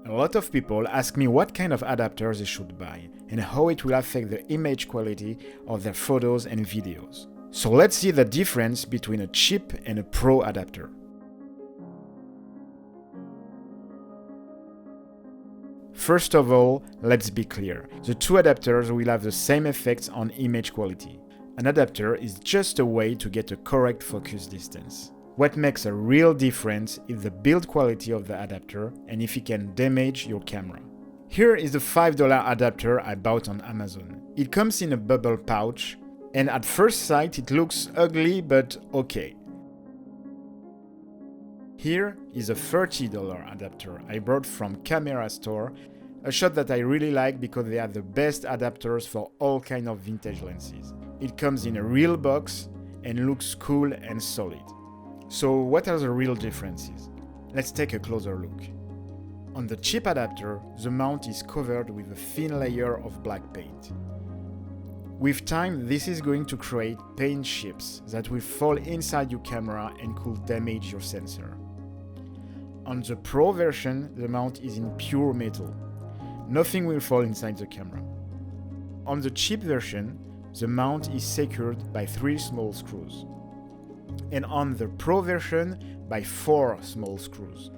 A lot of people ask me what kind of adapters they should buy and how it will affect the image quality of their photos and videos. So let's see the difference between a cheap and a pro adapter. First of all, let's be clear. The two adapters will have the same effects on image quality. An adapter is just a way to get a correct focus distance. What makes a real difference is the build quality of the adapter and if it can damage your camera. Here is the $5 adapter I bought on Amazon. It comes in a bubble pouch, and at first sight it looks ugly but okay. Here is a $30 adapter I bought from Kamerastor, a shop that I really like because they have the best adapters for all kinds of vintage lenses. It comes in a real box and looks cool and solid. So what are the real differences? Let's take a closer look. On the cheap adapter, the mount is covered with a thin layer of black paint. With time, this is going to create paint chips that will fall inside your camera and could damage your sensor. On the Pro version, the mount is in pure metal. Nothing will fall inside the camera. On the cheap version, the mount is secured by 3 small screws. And on the Pro version, by 4 small screws.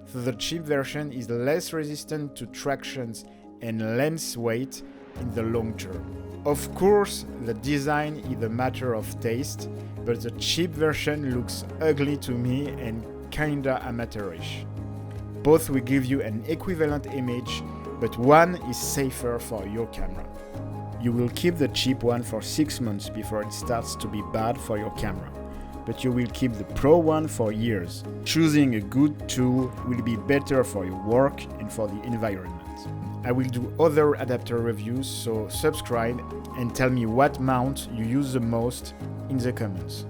So the cheap version is less resistant to tractions and lens weight in the long term. Of course, the design is a matter of taste, but the cheap version looks ugly to me and kinda amateurish. Both will give you an equivalent image, but one is safer for your camera. You will keep the cheap one for 6 months before it starts to be bad for your camera, but you will keep the Pro one for years. Choosing a good tool will be better for your work and for the environment. I will do other adapter reviews, so subscribe and tell me what mount you use the most in the comments.